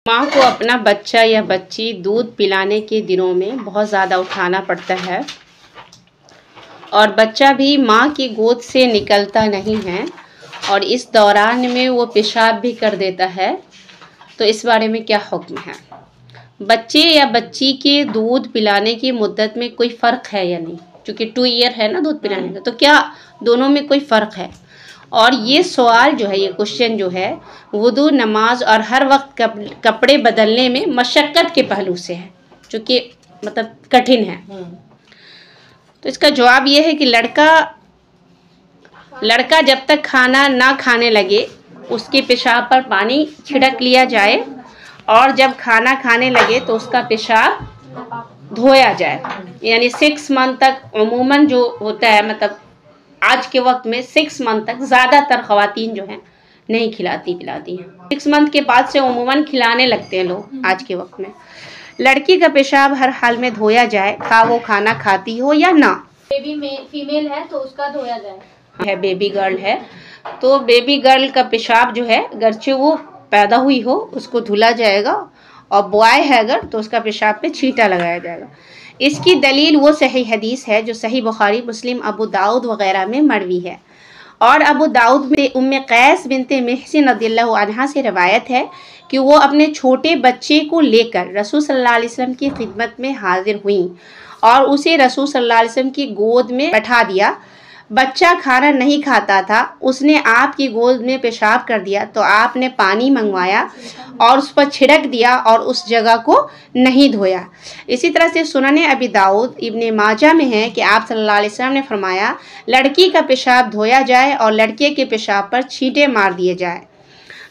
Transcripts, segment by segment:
माँ को अपना बच्चा या बच्ची दूध पिलाने के दिनों में बहुत ज़्यादा उठाना पड़ता है और बच्चा भी माँ की गोद से निकलता नहीं है और इस दौरान में वो पेशाब भी कर देता है। तो इस बारे में क्या हुक्म है? बच्चे या बच्ची के दूध पिलाने की मुद्दत में कोई फ़र्क है या नहीं? क्योंकि 2 ईयर है ना दूध पिलाने का, तो क्या दोनों में कोई फ़र्क है? और ये सवाल जो है, ये क्वेश्चन जो है, वुदू, नमाज और हर वक्त कपड़े बदलने में मशक्क़त के पहलू से है, जो कि मतलब कठिन है। तो इसका जवाब ये है कि लड़का जब तक खाना ना खाने लगे उसके पेशाब पर पानी छिड़क लिया जाए और जब खाना खाने लगे तो उसका पेशाब धोया जाए। यानी 6 मंथ तक उमूमन जो होता है, मतलब आज के वक्त में 6 मंथ तक ज़्यादातर ख़वातीन जो हैं नहीं खिलाती पिलाती हैं। 6 मंथ के बाद से उमूमन खिलाने लगते हैं लोग आज के वक्त में। लड़की का पेशाब हर हाल में धोया जाए, खा वो खाना खाती हो या ना। बेबी में फीमेल है तो उसका धोया जाए। है बेबी गर्ल है तो बेबी गर्ल का पेशाब जो है, अगरचे वो पैदा हुई हो, उसको धुला जाएगा, और बॉय है अगर तो उसका पेशाब पे छींटा लगाया जाएगा। इसकी दलील वो सही हदीस है जो सही बुखारी, मुस्लिम, अबू दाऊद वगैरह में मरवी है। और अबू दाऊद में उम्मे कैस बिनते महसिन रज़ियल्लाहु अन्हा से रवायत है कि वो अपने छोटे बच्चे को लेकर रसूल सल्लल्लाहु अलैहि वसल्लम की खिदमत में हाजिर हुई और उसे रसूल सल्लल्लाहु अलैहि वसल्लम की गोद में बैठा दिया। बच्चा खाना नहीं खाता था, उसने आपकी गोद में पेशाब कर दिया तो आपने पानी मंगवाया और उस पर छिड़क दिया और उस जगह को नहीं धोया। इसी तरह से सुनने अबी दाऊद, इब्ने माजा में है कि आप सल्लल्लाहु अलैहि वसल्लम ने फरमाया, लड़की का पेशाब धोया जाए और लड़के के पेशाब पर छींटे मार दिए जाए।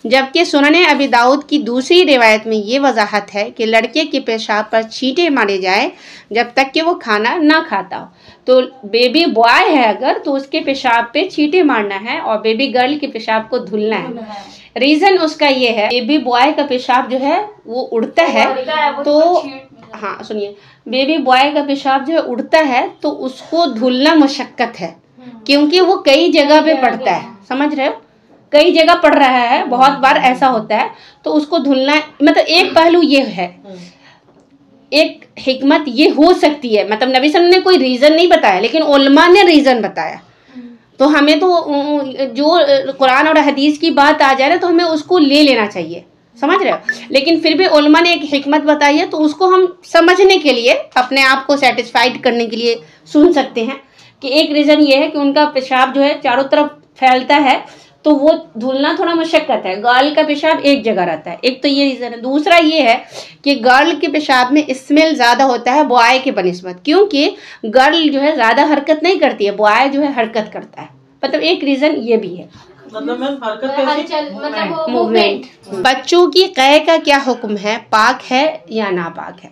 जबकि सुनने अबी दाऊद की दूसरी रिवायत में ये वजाहत है कि लड़के के पेशाब पर छींटे मारे जाए जब तक कि वो खाना ना खाता हो। तो बेबी बॉय है अगर तो उसके पेशाब पे छींटे मारना है और बेबी गर्ल के पेशाब को धुलना है। रीज़न उसका ये है, बेबी बॉय का पेशाब जो है वो उड़ता है, तो हाँ सुनिए, बेबी बॉय का पेशाब जो है उड़ता है तो उसको धुलना मशक्क़त है, क्योंकि वो कई जगह पे पड़ता है, समझ रहे हो, कई जगह पड़ रहा है, बहुत बार ऐसा होता है, तो उसको धुलना, मतलब एक पहलू ये है, एक हिकमत ये हो सकती है, मतलब नबी सल्लल्लाहु अलैहि वसल्लम ने कोई रीज़न नहीं बताया लेकिन उलमा ने रीज़न बताया। तो हमें तो जो कुरान और हदीस की बात आ जाए ना तो हमें उसको ले लेना चाहिए, समझ रहे हो, लेकिन फिर भी उलमा ने एक हिकमत बताई है तो उसको हम समझने के लिए, अपने आप को सेटिस्फाइड करने के लिए सुन सकते हैं कि एक रीज़न ये है कि उनका पेशाब जो है चारों तरफ फैलता है तो वो धुलना थोड़ा मुशक्क़त है। गर्ल का पेशाब एक जगह रहता है, एक तो ये रीज़न है। दूसरा ये है कि गर्ल के पेशाब में स्मेल ज़्यादा होता है बॉय के बनिस्बत, क्योंकि गर्ल जो है ज़्यादा हरकत नहीं करती है, बॉय जो है हरकत करता है। मतलब एक रीज़न ये भी है, मतलब मूवमेंट। बच्चों की कै का क्या हुक्म है, पाक है या नापाक है?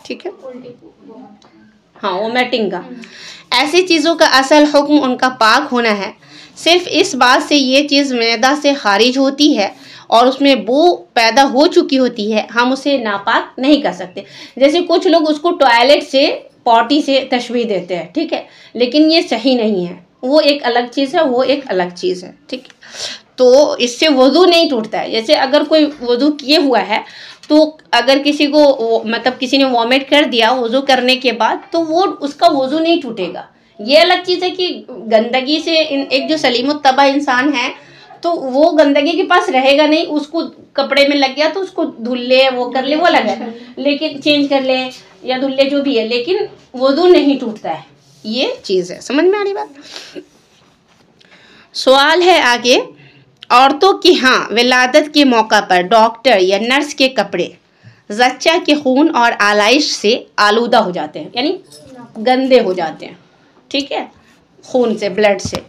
ठीक है, हाँ, वोमिटिंग का। ऐसी चीज़ों का असल हुक्म उनका पाक होना है। सिर्फ इस बात से ये चीज़ मैदा से खारिज होती है और उसमें बू पैदा हो चुकी होती है, हम उसे नापाक नहीं कर सकते। जैसे कुछ लोग उसको टॉयलेट से, पॉटी से तशबीह देते हैं, ठीक है, लेकिन ये सही नहीं है, वो एक अलग चीज़ है, वो एक अलग चीज़ है, ठीक है। तो इससे वज़ू नहीं टूटता है। जैसे अगर कोई वज़ू किए हुआ है तो अगर किसी को, मतलब किसी ने वॉमिट कर दिया वज़ू करने के बाद, तो वो उसका वज़ू नहीं टूटेगा। ये अलग चीज़ है कि गंदगी से एक जो सलीमुत्तबा इंसान है तो वो गंदगी के पास रहेगा नहीं, उसको कपड़े में लग गया तो उसको धुल ले, वो कर ले, वो लगा, लेकिन चेंज कर ले या धुल ले, जो भी है, लेकिन वज़ू नहीं टूटता है। ये चीज़ है, समझ में आ रही बात? सवाल है आगे, औरतों की हाँ विलादत के मौका पर डॉक्टर या नर्स के कपड़े जच्चा के खून और आलाइश से आलूदा हो जाते हैं, यानी गंदे हो जाते हैं, ठीक है, खून से, ब्लड से।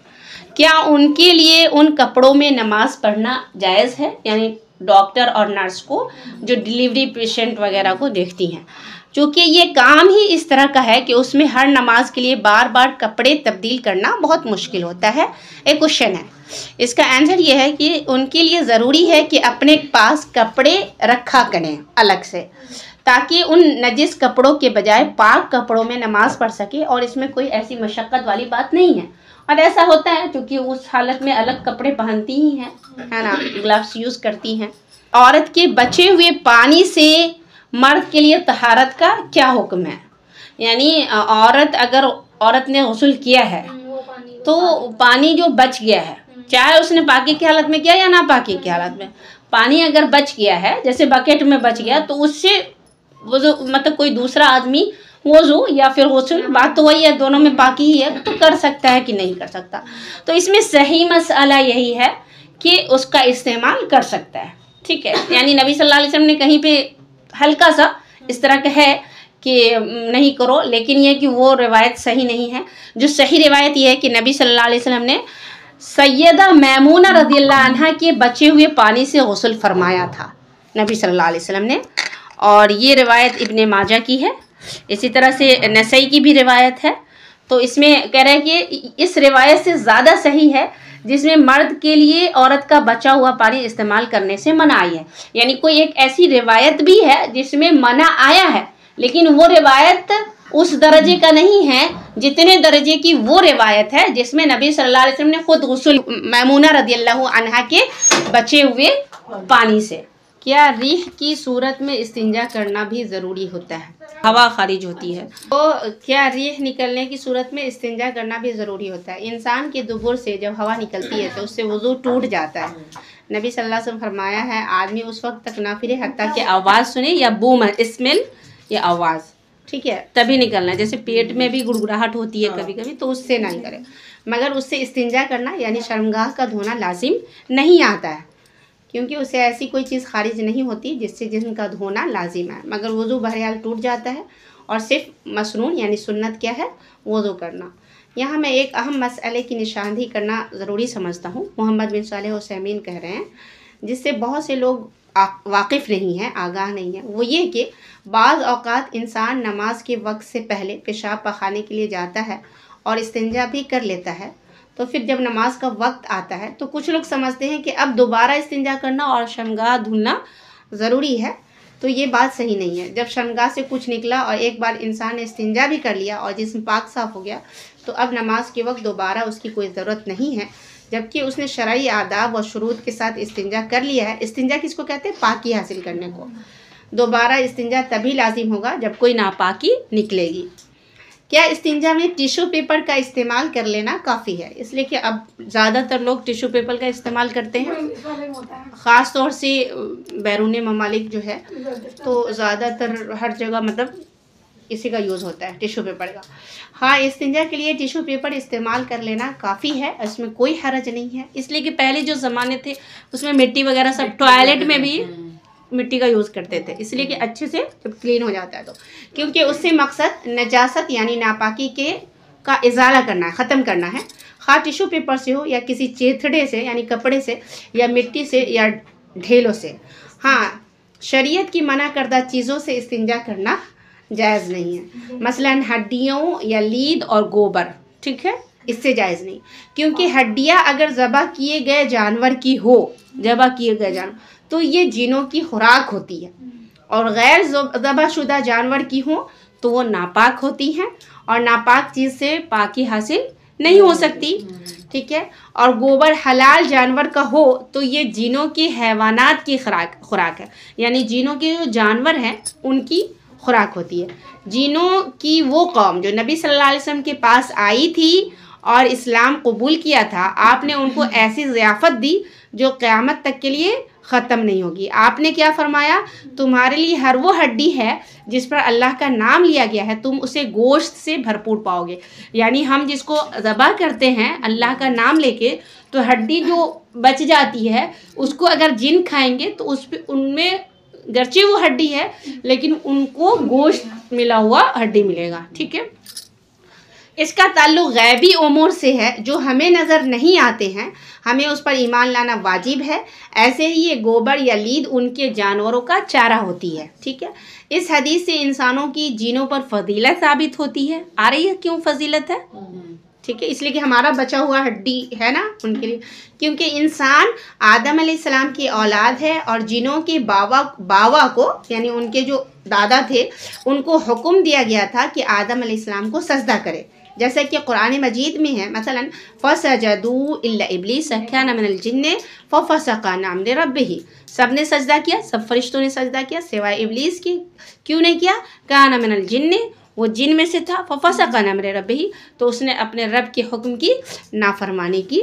क्या उनके लिए उन कपड़ों में नमाज पढ़ना जायज़ है? यानी डॉक्टर और नर्स को जो डिलीवरी पेशेंट वगैरह को देखती हैं, क्योंकि ये काम ही इस तरह का है कि उसमें हर नमाज के लिए बार बार कपड़े तब्दील करना बहुत मुश्किल होता है। एक क्वेश्चन है, इसका आंसर ये है कि उनके लिए ज़रूरी है कि अपने पास कपड़े रखा करें अलग से, ताकि उन नजिस कपड़ों के बजाय पाक कपड़ों में नमाज पढ़ सके, और इसमें कोई ऐसी मशक्क़त वाली बात नहीं है। और ऐसा होता है क्योंकि उस हालत में अलग कपड़े पहनती ही हैं, है ना, ग्लव्स यूज़ करती हैं। औरत के बचे हुए पानी से मर्द के लिए तहारत का क्या हुक्म है। यानी औरत ने गुस्ल किया है तो पानी जो बच गया है, चाहे उसने पाकी की हालत में किया या ना पाकी की हालत में, पानी अगर बच गया है, जैसे बकेट में बच गया, तो उससे वज़ू मतलब कोई दूसरा आदमी वज़ू या फिर गुस्ल, बात तो वही है, दोनों में पाकी ही है, तो कर सकता है कि नहीं कर सकता। तो इसमें सही मसला यही है कि उसका इस्तेमाल कर सकता है, ठीक है। यानी नबी सल्लल्लाहु अलैहि वसल्लम ने कहीं पे हल्का सा इस तरह का है कि नहीं करो, लेकिन यह कि वो रिवायत सही नहीं है। जो सही रिवायत ये है कि नबी सल्लल्लाहु अलैहि वसल्लम ने सैयदा मैमूना रज़ियल्लाहु अन्हा के बचे हुए पानी से गुस्ल फरमाया था, नबी सल्लल्लाहु अलैहि वसल्लम ने। और ये रिवायत इब्ने माजा की है, इसी तरह से नसई की भी रिवायत है। तो इसमें कह रहे हैं कि इस रिवायत से ज़्यादा सही है जिसमें मर्द के लिए औरत का बचा हुआ पानी इस्तेमाल करने से मनाही है। यानी कोई एक ऐसी रिवायत भी है जिसमें मना आया है, लेकिन वो रिवायत उस दर्जे का नहीं है जितने दर्जे की वो रिवायत है जिसमें नबी सल्लल्लाहु अलैहि वसल्लम ने खुद गुस्ल मैमूना रज़ियल्लाहु अन्हा के बचे हुए पानी से। क्या रीह की सूरत में इस्तिंजा करना भी ज़रूरी होता है, हवा खारिज होती है तो क्या रीह निकलने की सूरत में इस्तिंजा करना भी ज़रूरी होता है। इंसान के दुबुर से जब हवा निकलती है तो उससे वज़ू टूट जाता है। नबी सल्लल्लाहु अलैहि वसल्लम फरमाया है, आदमी उस वक्त तक ना फिरे हत्ता कि आवाज़ सुने या बूम स्मेल या आवाज़, ठीक है, तभी निकलना है। जैसे पेट में भी गुड़गुड़ाहट होती है कभी कभी, तो उससे नहीं करे, मगर उससे इस्तिंजा करना यानी शर्मगाह का धोना लाजिम नहीं आता है, क्योंकि उससे ऐसी कोई चीज़ खारिज नहीं होती जिससे जिस्म का धोना लाजिम है। मगर वज़ू बहरहाल टूट जाता है और सिर्फ मसनून यानी सुन्नत क्या है, वज़ू करना। यहाँ मैं एक अहम मसले की निशानदही करना ज़रूरी समझता हूँ। मोहम्मद बिन सालेह उसैमीन कह रहे हैं, जिससे बहुत से लोग वाकिफ़ नहीं हैं, आगाह नहीं है, वो ये कि बाज़ औक़ात इंसान नमाज के वक्त से पहले पेशाब पखाने के लिए जाता है और इस्तिंजा भी कर लेता है, तो फिर जब नमाज का वक्त आता है तो कुछ लोग समझते हैं कि अब दोबारा इस्तिंजा करना और शर्मगाह धुलना ज़रूरी है। तो ये बात सही नहीं है। जब शर्मगाह से कुछ निकला और एक बार इंसान ने इस्तिंजा भी कर लिया और जिस्म पाक साफ़ हो गया, तो अब नमाज के वक्त दोबारा उसकी कोई ज़रूरत नहीं है, जबकि उसने शरई आदाब और शुरूत के साथ इस्तिंजा कर लिया है। इस्तिंजा किसको कहते हैं, पाकी हासिल करने को। दोबारा इस्तिंजा तभी लाजिम होगा जब कोई नापाकी निकलेगी। क्या इस्तिंजा में टिश्यू पेपर का इस्तेमाल कर लेना काफ़ी है, इसलिए कि अब ज़्यादातर लोग टिश्यू पेपर का इस्तेमाल करते हैं, ख़ास तौर से बैरून ममालिक जो है, तो ज़्यादातर हर जगह मतलब इसी का यूज़ होता है, टिश्यू पेपर का। हाँ, इस्तिंजा के लिए टिश्यू पेपर इस्तेमाल कर लेना काफ़ी है, इसमें कोई हरज नहीं है, इसलिए कि पहले जो ज़माने थे उसमें मिट्टी वगैरह सब, टॉयलेट में भी मिट्टी का यूज़ करते थे, इसलिए कि अच्छे से जब क्लीन हो जाता है तो, क्योंकि उससे मकसद नजासत यानी नापाकी का इजाला करना है, ख़त्म करना है। खा टिश्यू पेपर से हो या किसी चेथड़े से यानी कपड़े से या मिट्टी से या ढेलों से। हाँ, शरीयत की मना करदा चीज़ों से इस्तिंजा करना जायज़ नहीं है, मसलन हड्डियों या लीद और गोबर, ठीक है, इससे जायज़ नहीं, क्योंकि हड्डियाँ अगर ज़बह किए गए जानवर की हो, ज़बह किए गए जानवर, तो ये जिनों की खुराक होती है, और गैर ज़बहशुदा जानवर की हो तो वो नापाक होती हैं और नापाक चीज़ से पाकी हासिल नहीं हो सकती, ठीक है। और गोबर हलाल जानवर का हो तो ये जिनों की हैवानात की खुराक है, यानी जिनों के जो जानवर हैं उनकी खुराक होती है। जिनों की वो कौम जो नबी सल्लल्लाहु अलैहि वसल्लम के पास आई थी और इस्लाम कबूल किया था, आपने उनको ऐसी ज़ियाफ़त दी जो क़यामत तक के लिए ख़त्म नहीं होगी। आपने क्या फरमाया, तुम्हारे लिए हर वो हड्डी है जिस पर अल्लाह का नाम लिया गया है, तुम उसे गोश्त से भरपूर पाओगे। यानी हम जिसको ज़बह करते हैं अल्लाह का नाम लेके, तो हड्डी जो बच जाती है उसको अगर जिन खाएंगे तो उस पर उनमें गरचे वो हड्डी है लेकिन उनको गोश्त मिला हुआ हड्डी मिलेगा, ठीक है। इसका ताल्लुक़ गैबी उमूर से है जो हमें नज़र नहीं आते हैं, हमें उस पर ईमान लाना वाजिब है। ऐसे ही ये गोबर या लीद उनके जानवरों का चारा होती है, ठीक है। इस हदीस से इंसानों की जीनों पर फजीलत साबित होती है। आ रही है क्यों फजीलत है, ठीक है, इसलिए कि हमारा बचा हुआ हड्डी है ना उनके लिए, क्योंकि इंसान आदम अलैहिस्सलाम की औलाद है और जिनों के बावा को यानी उनके जो दादा थे उनको हुक्म दिया गया था कि आदम अलैहिस्सलाम को सजदा करे, जैसे कि कुरान मजीद में है, मसलन फसजदू इल्ला इब्लीस काना मिनल जिन्न फफसका अन अम्रि रब्बिही, सब ने सजदा किया, सब फरिश्तों ने सजदा किया सिवाय इब्लीस की। क्यों नहीं किया? काना मिनल जिन्न, वो जिन में से था, फफसका अन अम्रि रब्बिही, तो उसने अपने रब के हुक्म की नाफरमानी की।